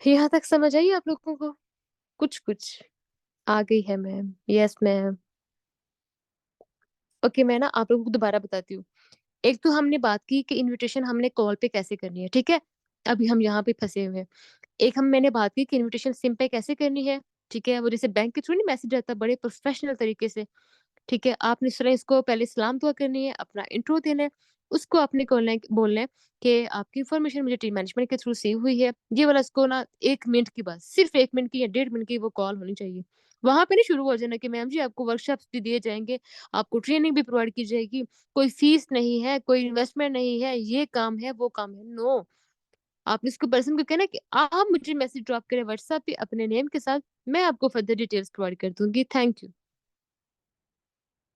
यहाँ तक समझ आई आप लोगों को? कुछ कुछ आ गई है मैम? Yes ma'am. ओके, मैं ना आप लोगों को दोबारा बताती हूँ। एक तो हमने बात की कि इनविटेशन हमने कॉल पे कैसे करनी है, ठीक है, अभी हम यहाँ पे फंसे हुए हैं। एक मैंने बात की कि इनविटेशन सिम पे कैसे करनी है, ठीक है, वो जैसे बैंक के थ्रू नहीं मैसेज आता, बड़े प्रोफेशनल तरीके से। ठीक है, आपने इस तरह इसको पहले सलाम दुआ करनी है, अपना इंट्रो देना है, उसको आपने बोलना है कि आपकी इन्फॉर्मेशन मुझे टीम मैनेजमेंट के थ्रू सेव हुई है। ये वाला इसको ना 1 मिनट की बात, सिर्फ 1 मिनट की या 1.5 मिनट की वो कॉल होनी चाहिए। वहां पे नहीं शुरू हो जाना कि मैम जी आपको वर्कशॉप्स भी दिए जाएंगे, आपको ट्रेनिंग भी प्रोवाइड की जाएगी, कोई फीस नहीं है, कोई इन्वेस्टमेंट नहीं है, ये काम है वो काम है, नो। आपने उसको पर्सन को कहना कि आप मुझे मैसेज ड्रॉप करें व्हाट्सएप पे अपने नेम के साथ, मैं आपको फर्दर डिटेल्स प्रोवाइड कर दूंगी, थैंक यू।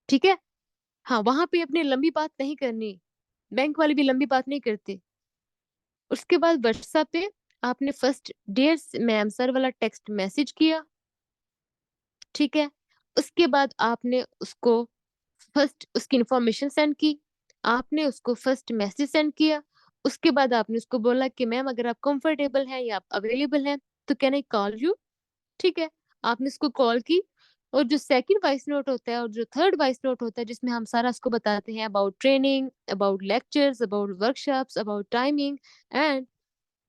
ठीक है, हाँ, वहां पे अपनी लंबी बात नहीं करनी, बैंक वाले भी लंबी बात नहीं करते। उसके बाद व्हाट्सएप पे आपने फर्स्ट डियर मैम सर वाला टेक्स्ट मैसेज किया, ठीक है, उसके बाद आपने उसको फर्स्ट उसकी इंफॉर्मेशन सेंड की, आपने उसको फर्स्ट मैसेज सेंड किया, उसके बाद आपने उसको बोला कि मैम अगर आप कंफर्टेबल हैं या आप अवेलेबल हैं तो कैन आई कॉल यू। ठीक है, आपने उसको कॉल की। और जो सेकंड वॉइस नोट होता है और जो थर्ड वॉइस नोट होता है जिसमें हम सारा उसको बताते हैं about training, about lectures, about workshops, about timing and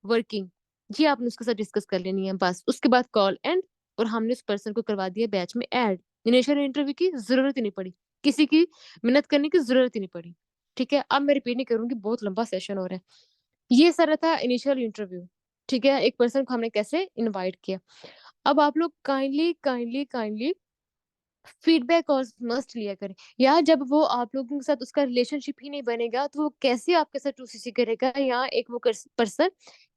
working, जी आपने उसके साथ डिस्कस कर लेनी है बस। उसके बाद कॉल एंड, और हमने उस पर्सन को करवा दिया बैच में ऐड, इनिशियल इंटरव्यू की जरूरत ही नहीं पड़ी, किसी की मिन्नत करने की जरूरत ही नहीं पड़ी। ठीक है, अब मैं रिपीट नहीं करूंगी, बहुत लंबा सेशन हो रहा है। ये सारा था इनिशियल इंटरव्यू। ठीक है, एक पर्सन को हमने कैसे इनवाइट किया। अब आप लोग काइंडली काइंडली काइंडली फीडबैक और मस्ट लिया करें यार, जब वो आप लोगों के साथ उसका रिलेशनशिप ही नहीं बनेगा तो वो कैसे आपके साथ 2CC करेगा, या एक वो पर्सन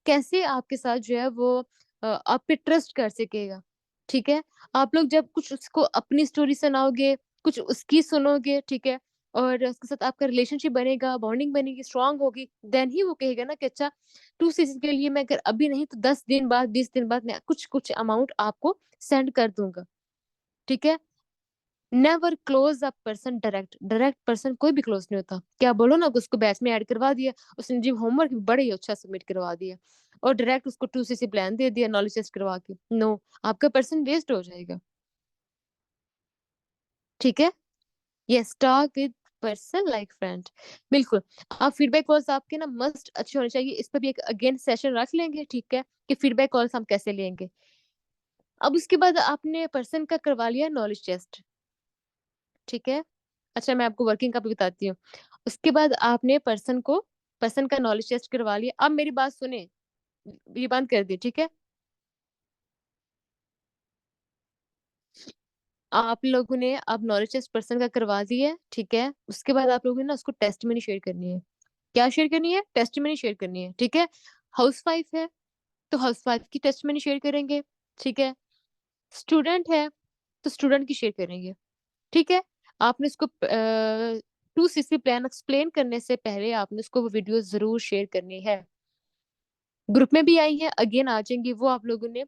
कैसे आपके साथ जो है वो आप पे ट्रस्ट कर सकेगा। ठीक है, आप लोग जब कुछ उसको अपनी स्टोरी सुनाओगे, कुछ उसकी सुनोगे, ठीक है, और उसके साथ आपका रिलेशनशिप बनेगा, बॉन्डिंग बनेगी, स्ट्रांग होगी, देन ही वो कहेगा ना कि अच्छा 2CC के लिए मैं अगर अभी नहीं तो 10 दिन बाद 20 दिन बाद मैं कुछ कुछ अमाउंट आपको सेंड कर दूंगा। ठीक है, never close a person direct, direct person कोई भी क्लोज नहीं होता। क्या बोलो ना उसको बैच में ऐड करवा दिया, उसने जी होमवर्क भी बड़े ही अच्छा सबमिट करवा दिया और डायरेक्ट उसको 2CC प्लान दे दिया नॉलेज टेस्ट करवा के, नो, आपका पर्सन वेस्ट हो जाएगा। ठीक है, yes, talk with person like friend, बिल्कुल। आप फीडबैक कॉल्स आपके ना मस्ट अच्छे होने चाहिए, इस पर भी एक अगेन सेशन रख लेंगे, ठीक है, कि फीडबैक कॉल्स हम कैसे लेंगे। अब उसके बाद आपने पर्सन का करवा लिया नॉलेज टेस्ट, ठीक है। अच्छा, मैं आपको वर्किंग का भी बताती हूँ। उसके बाद आपने पर्सन का नॉलेज टेस्ट करवा लिया। अब मेरी बात सुने, ये बंद कर दिए, ठीक है। आप लोगों ने अब नॉलेज टेस्ट पर्सन का करवा दिया है, ठीक है। उसके बाद आप लोगों ने ना उसको टेस्टिमनी शेयर करनी है। क्या शेयर करनी है? टेस्टिमनी शेयर करनी है, ठीक है। हाउसवाइफ है तो हाउसवाइफ की टेस्टिमनी शेयर करेंगे, ठीक है। स्टूडेंट है तो स्टूडेंट की शेयर करेंगे, ठीक है। आपने इसको 2cc प्लान एक्सप्लेन करने से पहले आपने उसको वो वीडियो जरूर शेयर करनी है। ग्रुप में भी आई है, अगेन आ जाएंगी वो। आप लोगों ने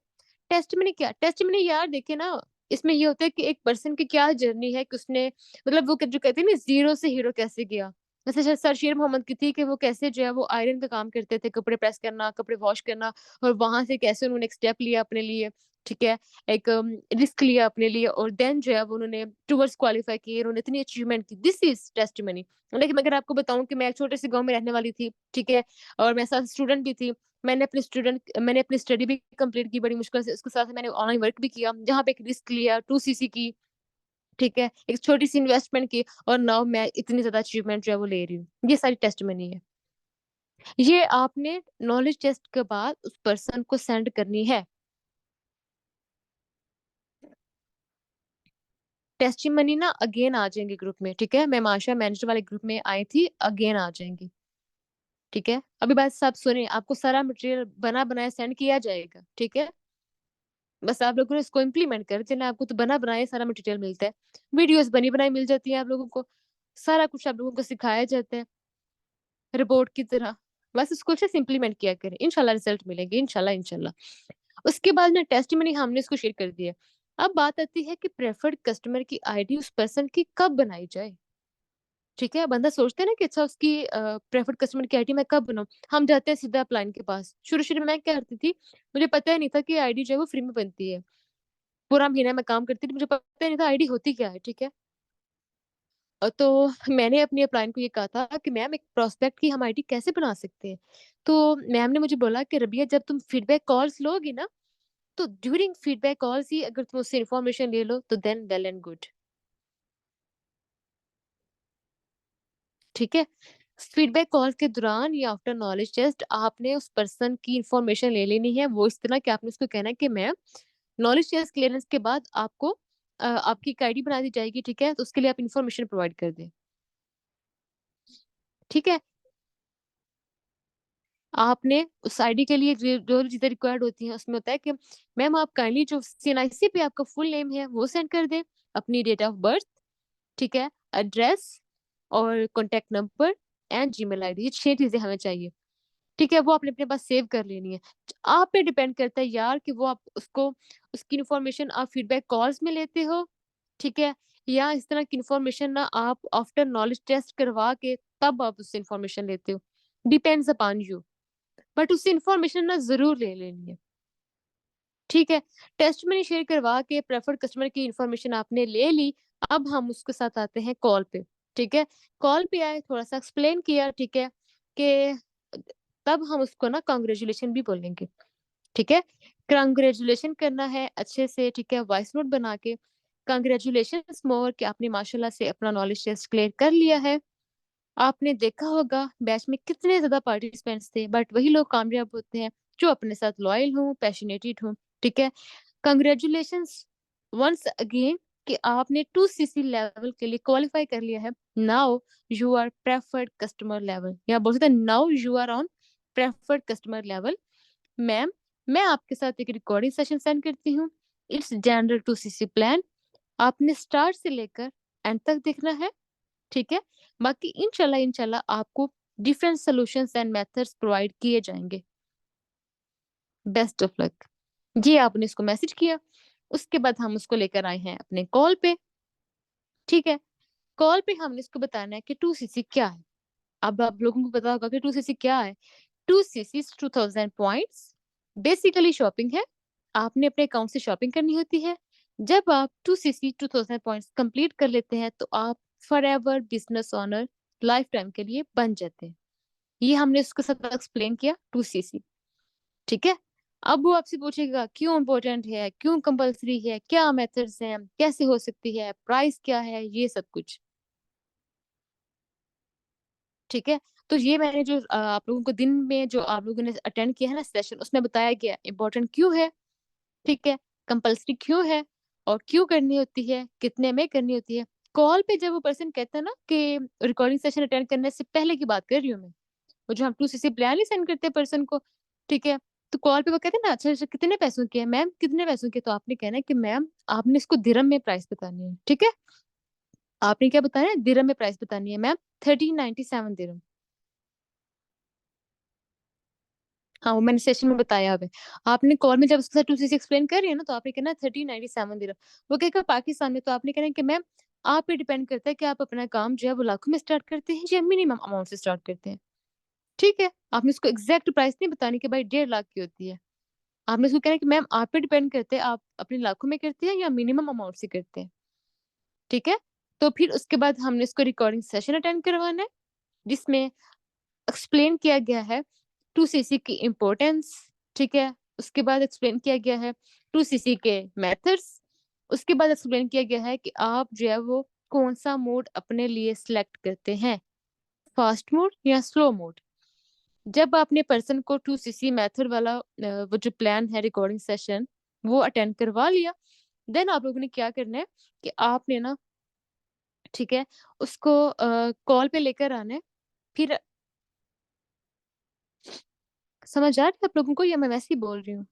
टेस्टिमनी, क्या टेस्टिमनी यार, देखिए ना, इसमें ये होता है कि एक पर्सन की क्या जर्नी है कि उसने, मतलब वो जो कहते हैं ना, जीरो से हीरो कैसे गया। जैसे सर शेर मोहम्मद की थी कि वो कैसे जो है वो आयरन का काम करते थे, कपड़े प्रेस करना, कपड़े वॉश करना, और वहां से कैसे उन्होंने एक स्टेप लिया अपने लिए, ठीक है। एक रिस्क लिया अपने लिए, और देन जो है वो उन्होंने टूवर्ड्स क्वालिफाई किए, उन्होंने इतनी अचीवमेंट की। This is testimony. लेकिन मैं अगर आपको बताऊं कि मैं एक छोटे से गांव में रहने वाली थी, ठीक है, और मैं साथ स्टूडेंट भी थी। मैंने अपनी स्टडी भी कंप्लीट की बड़ी मुश्किल से, उसके साथ मैंने ऑनलाइन वर्क भी किया, जहाँ पे एक रिस्क लिया, 2cc की, ठीक है, एक छोटी सी इन्वेस्टमेंट की, और नाउ मैं इतनी ज्यादा अचीवमेंट जो है वो ले रही हूँ। ये सारी टेस्टमनी है। ये आपने नॉलेज टेस्ट के बाद उस पर्सन को सेंड करनी है। टेस्टिमनी ना अगेन आ जाएंगे ग्रुप में, ठीक है। मैं माशा मैनेजर वाले ग्रुप में आई थी, अगेन आ जाएंगी, ठीक है। अभी बात सब सुनिए, आपको सारा मटेरियल बना बनाया सेंड किया जाएगा, ठीक है। बस आप लोगों ने इसको इम्प्लीमेंट कर देना। आपको तो बना बनाया सारा मटेरियल मिलता है, वीडियोस बनी बनाई मिल जाती है आप लोगों को, सारा कुछ आप लोगों को सिखाया जाता है रिपोर्ट की तरह। बस इसको अच्छे से इम्प्लीमेंट किया करें, इंशाल्लाह रिजल्ट मिलेंगे, इंशाल्लाह इंशाल्लाह। उसके बाद ना टेस्टिमनी हमने इसको शेयर कर दिया। अब बात आती है कि प्रेफर्ड कस्टमर की आईडी उस पर्सन की कब बनाई जाए, ठीक है। बंदा सोचता है ना कि अच्छा, उसकी प्रेफर्ड कस्टमर की आईडी मैं कब बनाऊं। हम जाते हैं सीधा अपलाइन के पास। शुरू शुरू में मैं क्या करती थी, मुझे पता ही नहीं था कि आईडी जो है वो फ्री में बनती है। पूरा महीना मैं काम करती थी, मुझे पता ही नहीं था आईडी होती क्या है, ठीक है। तो मैंने अपनी अपलाइन को ये कहा था कि मैम, एक प्रोस्पेक्ट की हम आईडी कैसे बना सकते हैं। तो मैम ने मुझे बोला कि रबिया, जब तुम फीडबैक कॉल्स लोगी ना, तो ड्यूरिंग फीडबैक कॉल्स ही अगर तुम उससे इन्फॉर्मेशन ले लो तो देन वेल एंड गुड, ठीक है। फीडबैक कॉल के दौरान या आफ्टर नॉलेज टेस्ट आपने उस पर्सन की इंफॉर्मेशन ले लेनी है। वो इस तरह कि आपने उसको कहना है कि मैम, नॉलेज टेस्ट क्लियरेंस के बाद आपको आपकी एक आईडी बना दी जाएगी, ठीक है, तो उसके लिए आप इन्फॉर्मेशन प्रोवाइड कर दें, ठीक है। आपने उस आईडी के लिए जो चीजें रिक्वायर्ड होती हैं उसमें होता है कि मैम, आप काइंडली जो सीएनआईसी पे आपका फुल नेम है वो सेंड कर दें, अपनी डेट ऑफ बर्थ, ठीक है, एड्रेस और contact number and Gmail ID. ये 6 चीजें हमें चाहिए, ठीक है। वो आपने अपने पास सेव कर लेनी है। आप पे डिपेंड करता है यार कि वो आप उसको, उसकी इन्फॉर्मेशन आप फीडबैक कॉल्स में लेते हो, ठीक है, या इस तरह की इन्फॉर्मेशन ना आप आफ्टर नॉलेज टेस्ट करवा के तब आप उससे इन्फॉर्मेशन लेते हो। डिपेंड्स अपॉन यू, बट उससे इन्फॉर्मेशन ना जरूर ले लेनी है, ठीक है। टेस्ट में शेयर करवा के प्रेफर्ड कस्टमर की इन्फॉर्मेशन आपने ले ली। अब हम उसके साथ आते हैं कॉल पे, ठीक है। कॉल पे आए, थोड़ा सा एक्सप्लेन किया, ठीक है, कि तब हम उसको ना कॉन्ग्रेचुलेशन भी बोलेंगे, ठीक है। कॉन्ग्रेचुलेशन करना है अच्छे से, ठीक है, वॉइस नोट बना के। कॉन्ग्रेचुलेशन मोर कि आपने माशाल्लाह से अपना नॉलेज टेस्ट क्लियर कर लिया है। आपने देखा होगा बैच में कितने ज्यादा पार्टिसिपेंट्स थे, बट वही लोग कामयाब होते हैं जो अपने साथ लॉयल हों, पैशनेटेड हों, ठीक है। कंग्रेचुलेशंस वंस अगेन कि आपने 2cc लेवल के लिए क्वालिफाई कर लिया है। Now you are preferred customer level, या बोल सकते हैं now you are on preferred customer level. Ma'am, मैं आपके साथ एक रिकॉर्डिंग सेशन सेंड करती हूँ। It's general 2cc plan. आपने स्टार्ट से लेकर एंड तक देखना है, ठीक है। बाकी इंशाल्लाह इंशाल्लाह आपको different solutions and methods provide किए जाएंगे। Best of luck. ये आपने इसको मैसेज किया। उसके बाद हम उसको लेकर आए हैं अपने कॉल पे, ठीक है। कॉल पे हमने इसको बताना है कि 2cc क्या है। अब आप लोगों को पता होगा कि 2cc क्या है। 2cc 2000 पॉइंट्स, बेसिकली शॉपिंग है। आपने अपने अकाउंट से शॉपिंग करनी होती है। जब आप 2cc 2000 पॉइंट्स कंप्लीट कर लेते हैं तो आप for ever business owner life time के लिए बन जाते हैं। ये हमने उसके साथ एक्सप्लेन किया 2cc, ठीक है। अब वो आपसे पूछेगा क्यों इम्पोर्टेंट है, क्यों कंपलसरी है, क्या मेथड्स हैं, कैसे हो सकती है, प्राइस क्या है, ये सब कुछ। ठीक है। तो ये मैंने जो आप लोगों को दिन में जो आप लोगों ने अटेंड किया है ना सेशन, उसमें बताया गया इम्पोर्टेंट क्यों है, ठीक है, कंपल्सरी क्यों है, और क्यों करनी होती है, कितने में करनी होती है। कॉल पे जब वो पर्सन कहता है ना कि रिकॉर्डिंग सेशन अटेंड करने से पहले की बात कर रही हूँ मैं, वो जो हम 2cc प्लान नहीं सेंड करते पर्सन को, ठीक है, तो कॉल पे वो कहते हैं ना, अच्छा अच्छा कितने पैसों की है मैम, कितने पैसों की है? तो आपने कहना है कि मैम आपने इसको दिरहम में प्राइस बतानी है, ठीक है, आपने क्या बताना है, दिरहम में प्राइस बतानी है मैम, 1397 दिरहम। हाँ, वो मैंने सेशन में बताया अब है। आपने कॉल में जब उसके साथ 2cc एक्सप्लेन कर रही है ना, तो आपने कहना है 1397 दिरहम। वो कहेगा पाकिस्तान में, तो आपने कहना है कि मैम आप पे डिपेंड करता है कि आप अपना काम जो है वो लाखों में स्टार्ट करते हैं या मिनिमम अमाउंट से स्टार्ट करते हैं, ठीक है। आपने उसको एग्जैक्ट प्राइस नहीं बतानी कि भाई 1.5 लाख की होती है। आपने उसको कहना है कि मैम आप पे डिपेंड करते हैं, आप अपने लाखों में करते हैं या मिनिमम अमाउंट से करते हैं, ठीक है। तो फिर उसके बाद हमने इसको रिकॉर्डिंग सेशन अटेंड करवाना है, जिसमें एक्सप्लेन किया गया है 2cc की इम्पोर्टेंस, ठीक है। उसके बाद एक्सप्लेन किया गया है 2cc के मेथड्स। उसके बाद एक्सप्लेन किया गया है कि आप जो है वो कौन सा मोड अपने लिए सिलेक्ट करते हैं, फास्ट मोड या स्लो मोड। जब आपने पर्सन को 2cc मेथड वाला वो जो प्लान है रिकॉर्डिंग सेशन वो अटेंड करवा लिया, देन आप लोगों ने क्या करना है कि आपने ना, ठीक है, उसको कॉल पे लेकर आना है। फिर समझ आ रहा है आप लोगों को, या मैं वैसे ही बोल रही हूँ?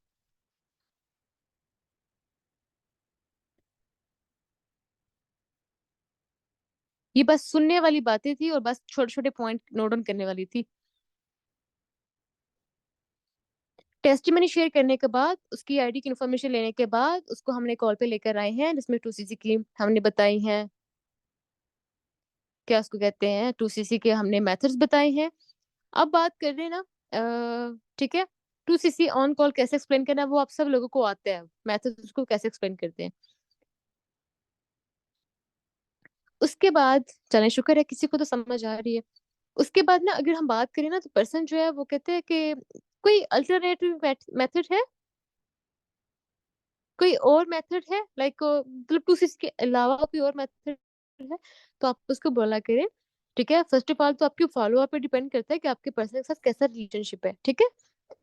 ये बस सुनने वाली बातें थी और बस छोटे छोटे पॉइंट नोट डाउन करने वाली थी। टेस्टिमनी शेयर करने के बाद, उसकी आईडी की इन्फॉर्मेशन लेने के बाद, उसको हमने कॉल पे लेकर आए हैं, जिसमें 2cc की हमने बताई हैं, क्या उसको कहते हैं, 2cc के हमने मेथड्स बताए हैं। अब बात कर रहे हैं ना, ठीक है, 2cc ऑन कॉल कैसे एक्सप्लेन करना है वो आप सब लोगों को आता है, मेथड्स उसको कैसे एक्सप्लेन करते हैं। उसके बाद चलें, शुक्र है किसी को तो समझ आ रही है। उसके बाद ना अगर हम बात करें ना, तो पर्सन जो है वो कहते हैं कि कोई अल्टरनेटिव मेथड है, कोई और मेथड है, लाइक मतलब 2cc के अलावा कोई और मेथड है, तो आप उसको बोला करें, ठीक है। फर्स्ट ऑफ ऑल तो आपके फॉलोअर पे डिपेंड करता है कि आपके पर्सन के साथ कैसा रिलेशनशिप है, ठीक है।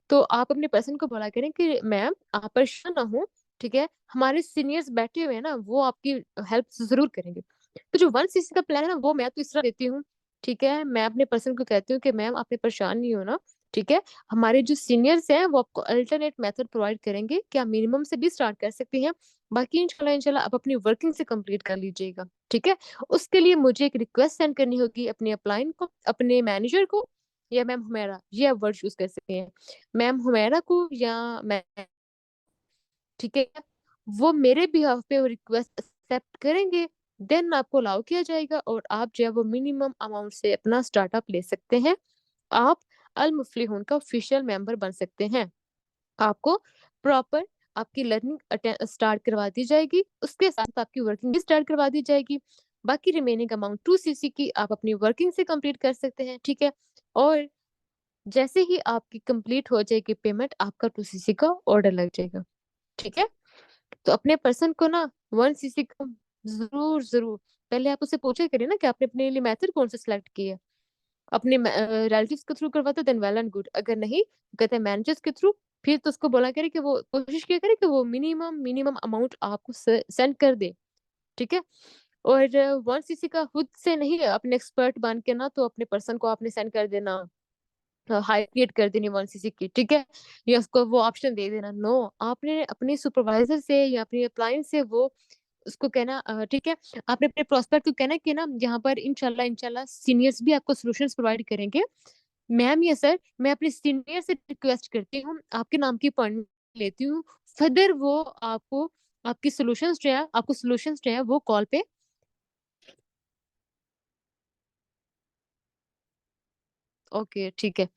तो आप अपने पर्सन को बोला करें कि मैम आप परेशान ना हो, ठीक है, हमारे सीनियर्स बैठे हुए हैं ना, वो आपकी हेल्प जरूर करेंगे। तो जो 1cc का प्लान है ना, वो मैं तो इस तरह देती हूँ, ठीक है। मैं अपने पर्सन को कहती हूँ कि मैम आपने परेशान नहीं होना, ठीक है, हमारे जो सीनियर्स हैं वो आपको अल्टरनेट मेथड प्रोवाइड करेंगे कि आप मिनिमम से भी स्टार्ट कर सकते हैं, बाकी इंशाल्लाह इंशाल्लाह आप अपनी वर्किंग से कंप्लीट कर लीजिएगा, ठीक है। उसके लिए मुझे एक रिक्वेस्ट सेंड करनी होगी अपने अपलाइन को, अपने मैनेजर को, या मैम हुमैरा, ये आप वर्ड चूज कर सकते हैं, मैम हुमैरा को या मैं, ठीक है। वो मेरे बिहाफ पे वो रिक्वेस्ट एक्सेप्ट करेंगे, देन आपको अलाउ किया जाएगा और आप जो है वो मिनिमम अमाउंट से अपना स्टार्टअप ले सकते हैं। आप अल मुफ्लिहून का ऑफिशियल मेंबर बन सकते हैं। आपको प्रॉपर आपकी लर्निंग स्टार्ट करवा दी जाएगी, उसके साथ आपकी वर्किंग भी स्टार्ट करवा दी जाएगी। बाकी रिमेनिंग अमाउंट 2cc की आप अपनी वर्किंग से कंप्लीट कर सकते हैं, ठीक है। और जैसे ही आपकी कंप्लीट हो जाएगी पेमेंट, आपका 2cc का ऑर्डर लग जाएगा, ठीक है। तो अपने पर्सन को ना 1cc का जरूर जरूर पहले आप उससे पूछा करिए ना कि आपने अपने लिए मेथड कौन सा सिलेक्ट किया है। अपने रिलेटिव्स के थ्रू करवाते देन वेल एंड गुड, अगर नहीं कहते हैं मैनेजर्स के थ्रू, फिर तो उसको बोला करे कि वो कोशिश किया करे कि वो मिनिमम मिनिमम अमाउंट आपको सेंड कर दे, ठीक है। और 1cc का खुद से नहीं है, अपने एक्सपर्ट बन के ना तो अपने पर्सन को आपने सेंड कर देना, हाई क्रिएट कर देनी 1cc की, ठीक है, या उसको वो ऑप्शन दे देना। नो, आपने अपने सुपरवाइजर से या अपनी अप्लायंस से वो उसको कहना, ठीक है, आपने अपने प्रोस्पेक्ट को कहना कि ना यहाँ पर इंशाल्लाह इंशाल्लाह सीनियर्स भी आपको सॉल्यूशंस प्रोवाइड करेंगे। मैम या सर, मैं अपने सीनियर से रिक्वेस्ट करती हूँ, आपके नाम की अपॉइंटमेंट लेती हूँ, फर्दर वो आपको आपकी सॉल्यूशंस जो है, आपको सॉल्यूशंस जो है वो कॉल पे। ओके, ठीक है।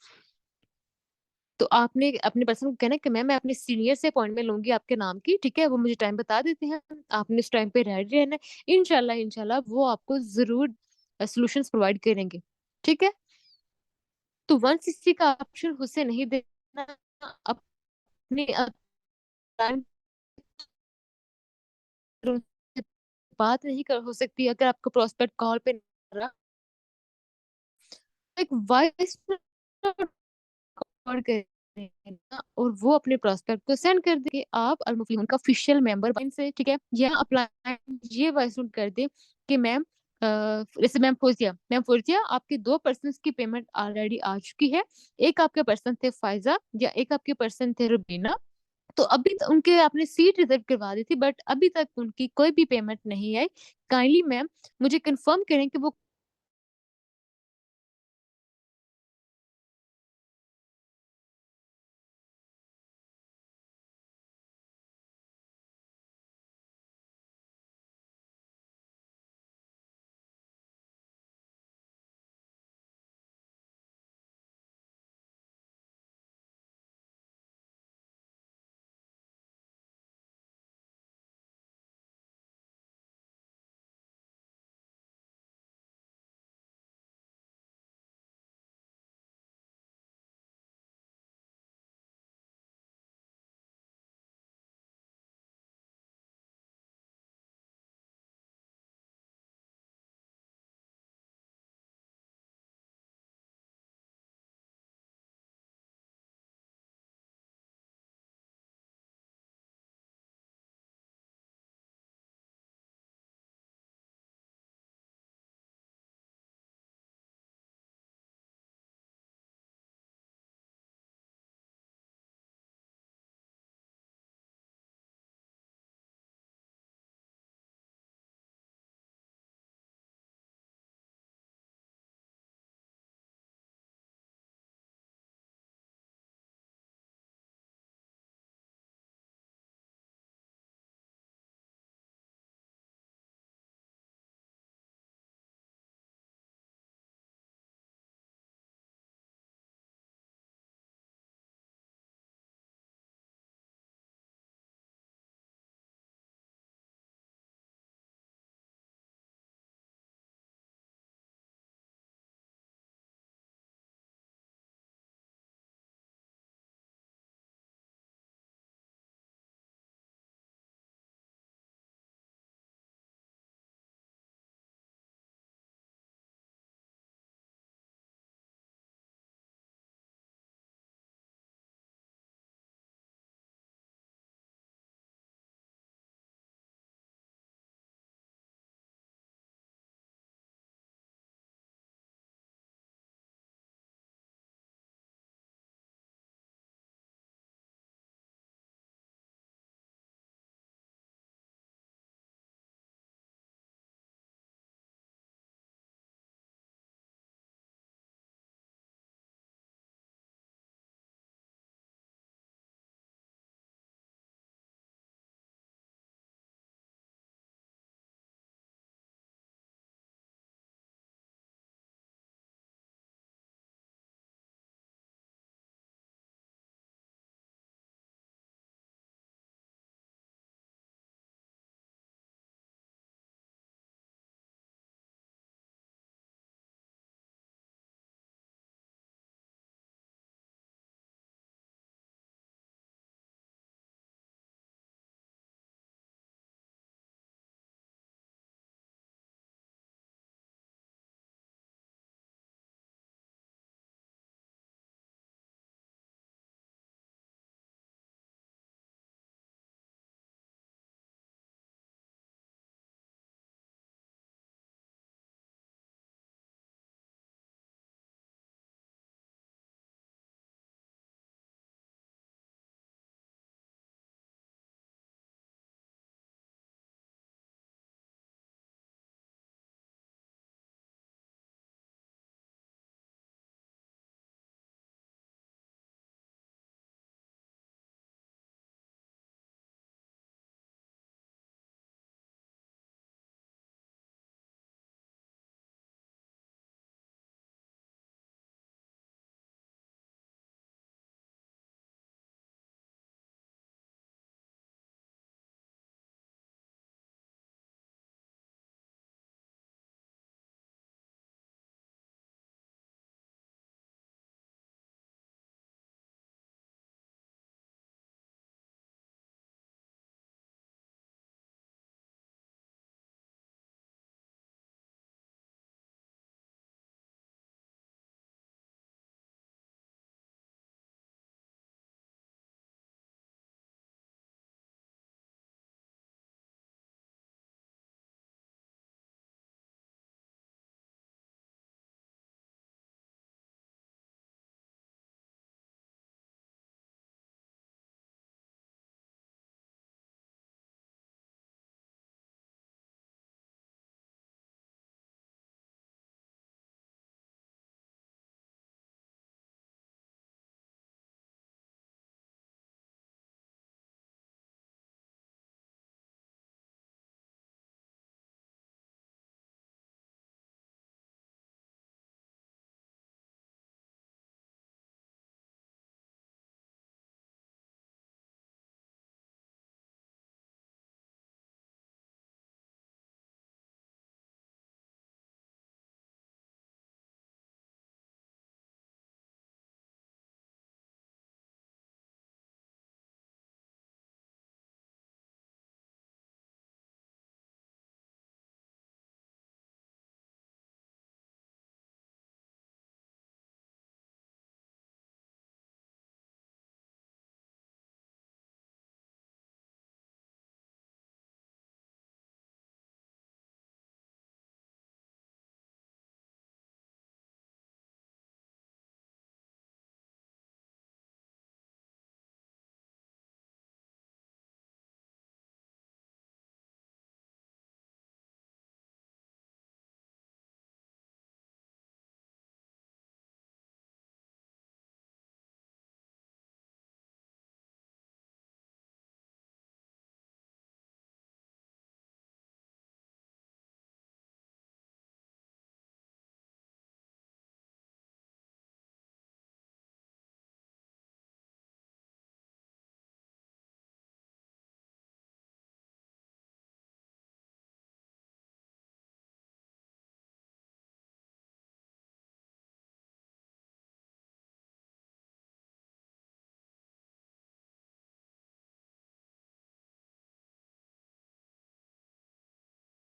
तो आपने अपने पर्सन को कहना है कि मैं अपने सीनियर से अपॉइंटमेंट लूंगी आपके नाम की, ठीक है, वो मुझे टाइम बता देते हैं, आपने उस टाइम पे रेडी रहना है, इंशाल्लाह इंशाल्लाह वो आपको जरूर सॉल्यूशंस प्रोवाइड करेंगे, ठीक है। तो 1cc का ऑप्शन खुद से नहीं देना, नहीं client उनसे बात नहीं कर हो सकती अगर आपका प्रोस्पेक्ट कॉल पे नहीं कर रहा, एक वॉइस रिकॉर्ड करेगा और वो अपने प्रोस्पेक्ट को सेंड कर दे कि आप अलमुफ्लिहून का ऑफिशियल मेंबर बन से, ठीक है, या अप्लाई ये वॉइस नोट कर दे कि मैम जैसे मैम फोजिया आपके 2 पर्सन की पेमेंट ऑलरेडी आ चुकी है। एक आपके पर्सन थे फायजा या एक आपके पर्सन थे रुबीना। तो अभी उनके आपने सीट रिजर्व करवा दी थी बट अभी तक उनकी कोई भी पेमेंट नहीं आई। काइंडली मैम मुझे कंफर्म करें कि वो